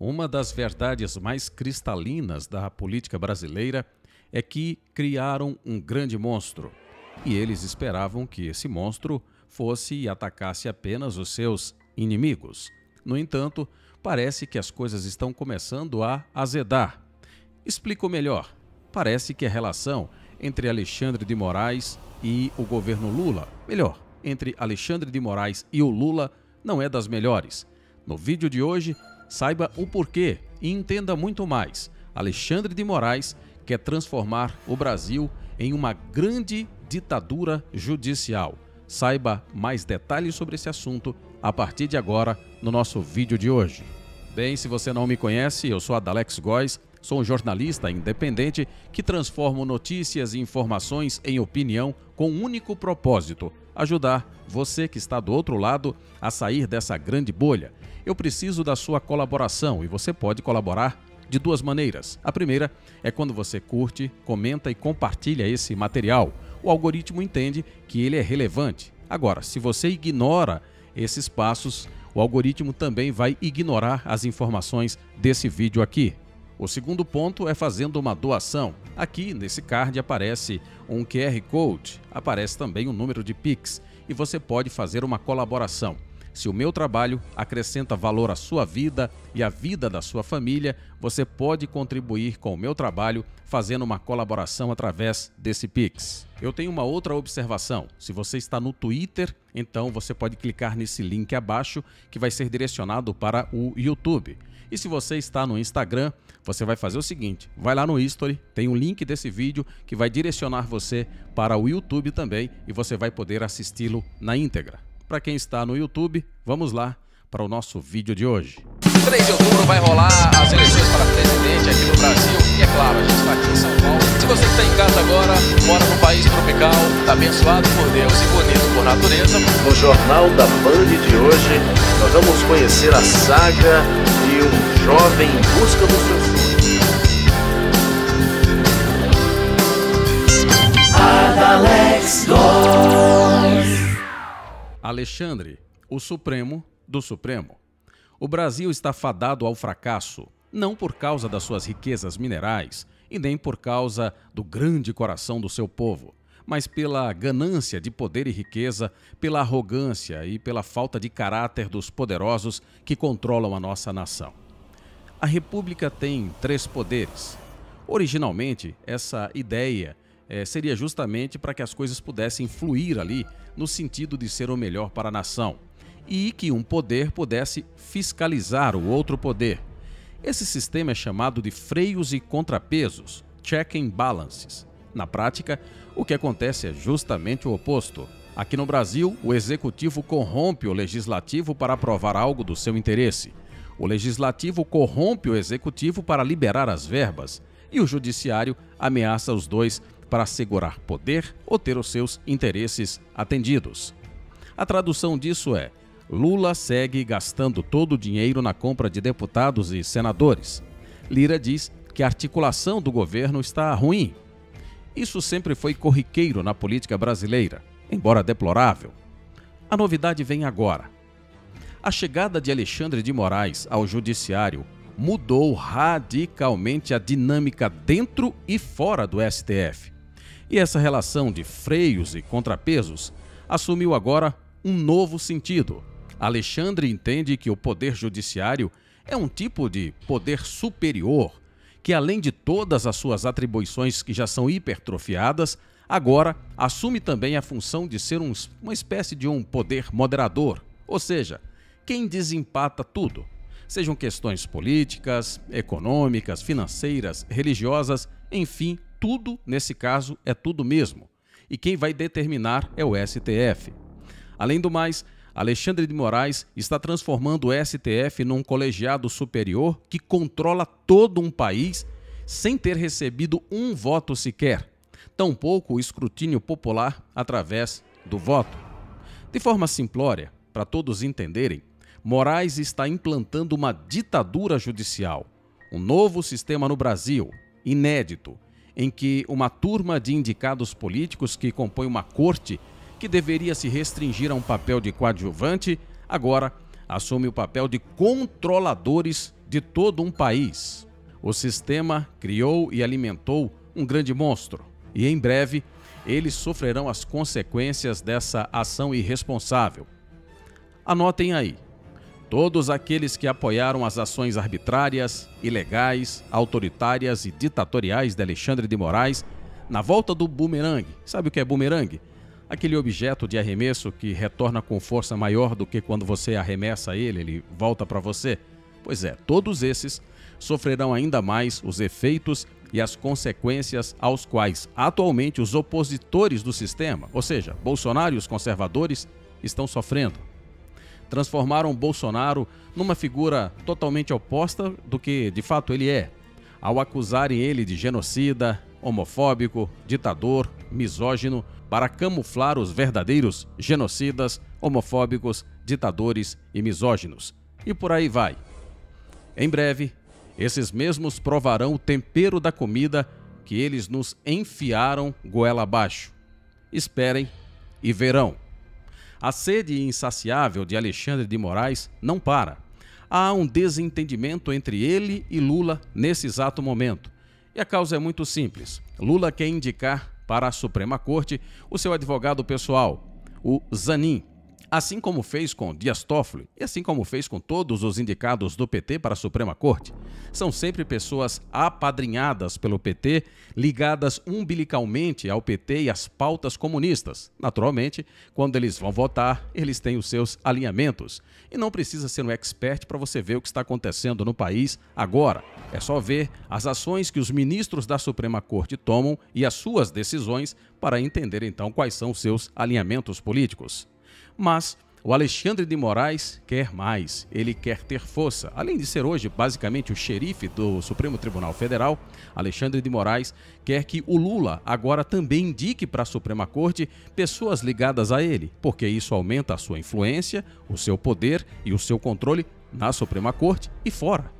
Uma das verdades mais cristalinas da política brasileira é que criaram um grande monstro. E eles esperavam que esse monstro fosse e atacasse apenas os seus inimigos. No entanto, parece que as coisas estão começando a azedar. Explico melhor. Parece que a relação entre Alexandre de Moraes e o governo Lula, entre Alexandre de Moraes e o Lula, não é das melhores. No vídeo de hoje, saiba o porquê e entenda muito mais. Alexandre de Moraes quer transformar o Brasil em uma grande ditadura judicial. Saiba mais detalhes sobre esse assunto a partir de agora no nosso vídeo de hoje. Bem, se você não me conhece, eu sou Adalex Góes, sou um jornalista independente que transformo notícias e informações em opinião com um único propósito: ajudar você que está do outro lado a sair dessa grande bolha. Eu preciso da sua colaboração e você pode colaborar de duas maneiras. A primeira é quando você curte, comenta e compartilha esse material. O algoritmo entende que ele é relevante. Agora, se você ignora esses passos, o algoritmo também vai ignorar as informações desse vídeo aqui. O segundo ponto é fazendo uma doação. Aqui nesse card aparece um QR Code, aparece também um número de Pix e você pode fazer uma colaboração. Se o meu trabalho acrescenta valor à sua vida e à vida da sua família, você pode contribuir com o meu trabalho fazendo uma colaboração através desse Pix. Eu tenho uma outra observação. Se você está no Twitter, então você pode clicar nesse link abaixo que vai ser direcionado para o YouTube. E se você está no Instagram, você vai fazer o seguinte: vai lá no History, tem um link desse vídeo que vai direcionar você para o YouTube também e você vai poder assisti-lo na íntegra. Para quem está no YouTube, vamos lá para o nosso vídeo de hoje. 3 de outubro vai rolar as eleições para presidente aqui no Brasil. E é claro, a gente está aqui em São Paulo. Se você está em casa agora, mora num país tropical, abençoado por Deus e bonito por natureza. No Jornal da Band de hoje, nós vamos conhecer a saga de um jovem em busca do seu sonho. Adalex Góes. Alexandre, o Supremo do Supremo. O Brasil está fadado ao fracasso, não por causa das suas riquezas minerais e nem por causa do grande coração do seu povo, mas pela ganância de poder e riqueza, pela arrogância e pela falta de caráter dos poderosos que controlam a nossa nação. A República tem 3 poderes. Originalmente, essa ideia seria justamente para que as coisas pudessem fluir ali no sentido de ser o melhor para a nação e que um poder pudesse fiscalizar o outro poder. Esse sistema é chamado de freios e contrapesos, check and balances. Na prática, o que acontece é justamente o oposto. Aqui no Brasil, o executivo corrompe o legislativo para aprovar algo do seu interesse. O legislativo corrompe o executivo para liberar as verbas e o judiciário ameaça os dois para assegurar poder ou ter os seus interesses atendidos. A tradução disso é: Lula segue gastando todo o dinheiro na compra de deputados e senadores. Lira diz que a articulação do governo está ruim. Isso sempre foi corriqueiro na política brasileira, embora deplorável. A novidade vem agora. A chegada de Alexandre de Moraes ao judiciário mudou radicalmente a dinâmica dentro e fora do STF. E essa relação de freios e contrapesos assumiu agora um novo sentido. Alexandre entende que o poder judiciário é um tipo de poder superior, que além de todas as suas atribuições que já são hipertrofiadas, agora assume também a função de ser uma espécie de um poder moderador, ou seja, quem desempata tudo. Sejam questões políticas, econômicas, financeiras, religiosas, enfim, tudo, nesse caso, é tudo mesmo. E quem vai determinar é o STF. Além do mais, Alexandre de Moraes está transformando o STF num colegiado superior que controla todo um país sem ter recebido um voto sequer, tampouco o escrutínio popular através do voto. De forma simplória, para todos entenderem, Moraes está implantando uma ditadura judicial, um novo sistema no Brasil, inédito, em que uma turma de indicados políticos que compõe uma corte que deveria se restringir a um papel de coadjuvante, agora assume o papel de controladores de todo um país. O sistema criou e alimentou um grande monstro, e em breve eles sofrerão as consequências dessa ação irresponsável. Anotem aí: todos aqueles que apoiaram as ações arbitrárias, ilegais, autoritárias e ditatoriais de Alexandre de Moraes na volta do bumerangue. Sabe o que é bumerangue? Aquele objeto de arremesso que retorna com força maior do que quando você arremessa ele volta para você. Pois é, todos esses sofrerão ainda mais os efeitos e as consequências aos quais atualmente os opositores do sistema, ou seja, Bolsonaro e os conservadores, estão sofrendo. Transformaram Bolsonaro numa figura totalmente oposta do que de fato ele é, ao acusarem ele de genocida, homofóbico, ditador, misógino, para camuflar os verdadeiros genocidas, homofóbicos, ditadores e misóginos. E por aí vai. Em breve, esses mesmos provarão o tempero da comida que eles nos enfiaram goela abaixo. Esperem e verão. A sede insaciável de Alexandre de Moraes não para. Há um desentendimento entre ele e Lula nesse exato momento. E a causa é muito simples. Lula quer indicar para a Suprema Corte o seu advogado pessoal, o Zanin, assim como fez com Dias Toffoli e assim como fez com todos os indicados do PT para a Suprema Corte. São sempre pessoas apadrinhadas pelo PT, ligadas umbilicalmente ao PT e às pautas comunistas. Naturalmente, quando eles vão votar, eles têm os seus alinhamentos. E não precisa ser um expert para você ver o que está acontecendo no país agora. É só ver as ações que os ministros da Suprema Corte tomam e as suas decisões para entender então quais são os seus alinhamentos políticos. Mas o Alexandre de Moraes quer mais, ele quer ter força. Além de ser hoje basicamente o xerife do Supremo Tribunal Federal, Alexandre de Moraes quer que o Lula agora também indique para a Suprema Corte pessoas ligadas a ele, porque isso aumenta a sua influência, o seu poder e o seu controle na Suprema Corte e fora.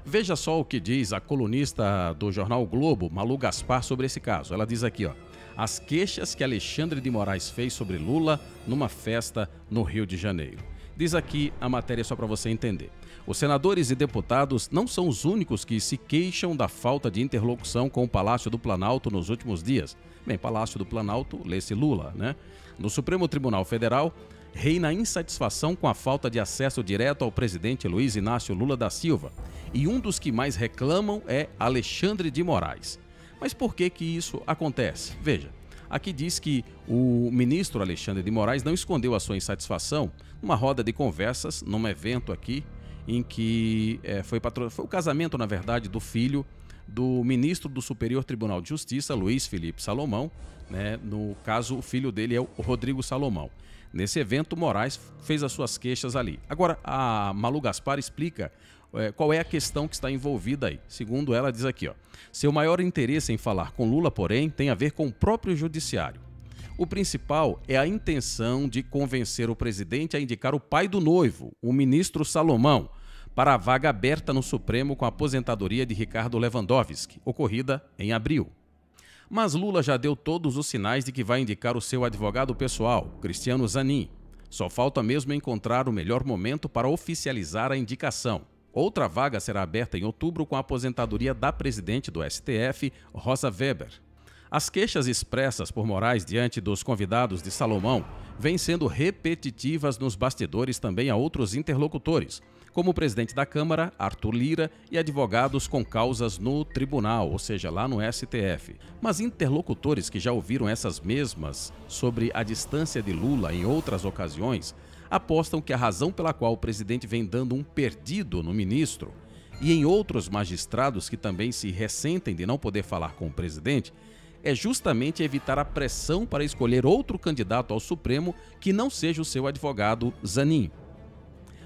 Veja só o que diz a colunista do jornal o Globo, Malu Gaspar, sobre esse caso. Ela diz aqui, as queixas que Alexandre de Moraes fez sobre Lula numa festa no Rio de Janeiro. Diz aqui a matéria só para você entender. Os senadores e deputados não são os únicos que se queixam da falta de interlocução com o Palácio do Planalto nos últimos dias. Bem, Palácio do Planalto, lê-se Lula, né? No Supremo Tribunal Federal, reina a insatisfação com a falta de acesso direto ao presidente Luiz Inácio Lula da Silva. E um dos que mais reclamam é Alexandre de Moraes. Mas por que isso acontece? Veja, aqui diz que o ministro Alexandre de Moraes não escondeu a sua insatisfação numa roda de conversas, num evento aqui, em que foi o casamento, na verdade, do filho do ministro do Superior Tribunal de Justiça, Luiz Felipe Salomão, né? No caso, o filho dele é o Rodrigo Salomão. Nesse evento, Moraes fez as suas queixas ali. Agora, a Malu Gaspar explica qual é a questão que está envolvida aí. Segundo ela, diz aqui, seu maior interesse em falar com Lula, porém, tem a ver com o próprio judiciário. O principal é a intenção de convencer o presidente a indicar o pai do noivo, o ministro Salomão, para a vaga aberta no Supremo com a aposentadoria de Ricardo Lewandowski, ocorrida em abril. Mas Lula já deu todos os sinais de que vai indicar o seu advogado pessoal, Cristiano Zanin. Só falta mesmo encontrar o melhor momento para oficializar a indicação. Outra vaga será aberta em outubro com a aposentadoria da presidente do STF, Rosa Weber. As queixas expressas por Moraes diante dos convidados de Salomão vêm sendo repetitivas nos bastidores também a outros interlocutores, como o presidente da Câmara, Arthur Lira, e advogados com causas no tribunal, ou seja, lá no STF. Mas interlocutores que já ouviram essas mesmas sobre a distância de Lula em outras ocasiões, apostam que a razão pela qual o presidente vem dando um perdido no ministro e em outros magistrados que também se ressentem de não poder falar com o presidente é justamente evitar a pressão para escolher outro candidato ao Supremo que não seja o seu advogado Zanin.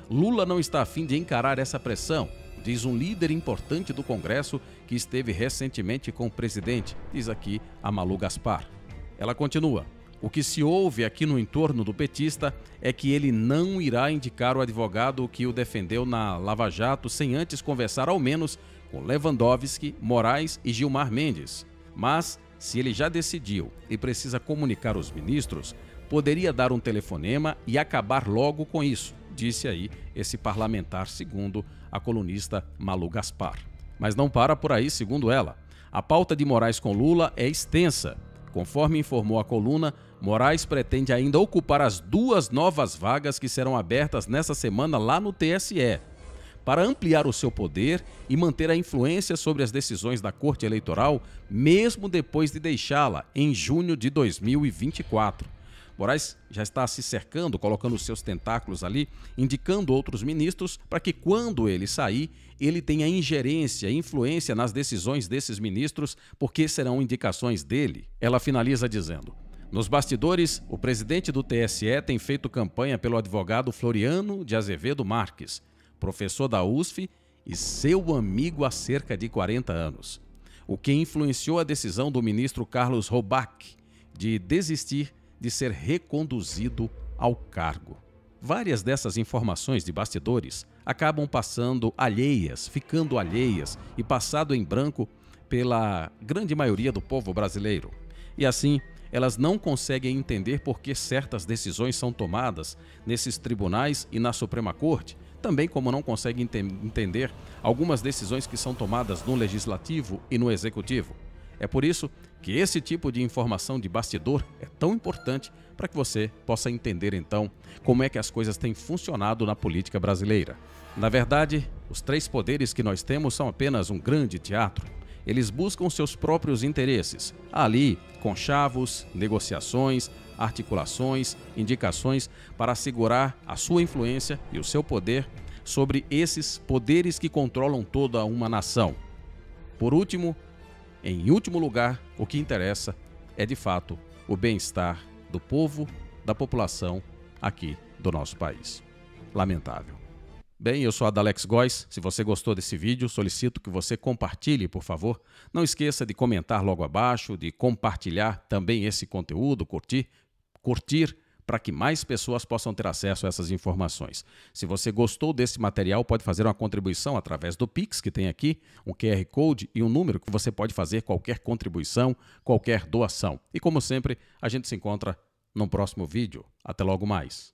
Lula não está a fim de encarar essa pressão, diz um líder importante do Congresso que esteve recentemente com o presidente, diz aqui a Malu Gaspar. Ela continua. O que se ouve aqui no entorno do petista é que ele não irá indicar o advogado que o defendeu na Lava Jato sem antes conversar ao menos com Lewandowski, Moraes e Gilmar Mendes. Mas, se ele já decidiu e precisa comunicar aos ministros, poderia dar um telefonema e acabar logo com isso, disse aí esse parlamentar, segundo a colunista Malu Gaspar. Mas não para por aí, segundo ela. A pauta de Moraes com Lula é extensa. Conforme informou a coluna, Moraes pretende ainda ocupar as 2 novas vagas que serão abertas nessa semana lá no TSE, para ampliar o seu poder e manter a influência sobre as decisões da Corte Eleitoral, mesmo depois de deixá-la em junho de 2024. Moraes já está se cercando, colocando os seus tentáculos ali, indicando outros ministros para que, quando ele sair, ele tenha ingerência e influência nas decisões desses ministros, porque serão indicações dele. Ela finaliza dizendo: nos bastidores, o presidente do TSE tem feito campanha pelo advogado Floriano de Azevedo Marques, professor da USF e seu amigo há cerca de 40 anos, o que influenciou a decisão do ministro Carlos Roback de desistir de ser reconduzido ao cargo. Várias dessas informações de bastidores acabam ficando alheias e passado em branco pela grande maioria do povo brasileiro. E assim, elas não conseguem entender por que certas decisões são tomadas nesses tribunais e na Suprema Corte, também como não conseguem entender algumas decisões que são tomadas no Legislativo e no Executivo. É por isso que esse tipo de informação de bastidor é tão importante para que você possa entender, então, como é que as coisas têm funcionado na política brasileira. Na verdade, os 3 poderes que nós temos são apenas um grande teatro. Eles buscam seus próprios interesses, ali, conchavos, negociações, articulações, indicações para assegurar a sua influência e o seu poder sobre esses poderes que controlam toda uma nação. Por último, em último lugar, o que interessa é, de fato, o bem-estar do povo, da população aqui do nosso país. Lamentável. Bem, eu sou Adalex Góes. Se você gostou desse vídeo, solicito que você compartilhe, por favor. Não esqueça de comentar logo abaixo, de compartilhar também esse conteúdo, curtir para que mais pessoas possam ter acesso a essas informações. Se você gostou desse material, pode fazer uma contribuição através do Pix, que tem aqui um QR Code e um número que você pode fazer qualquer contribuição, qualquer doação. E como sempre, a gente se encontra no próximo vídeo. Até logo mais.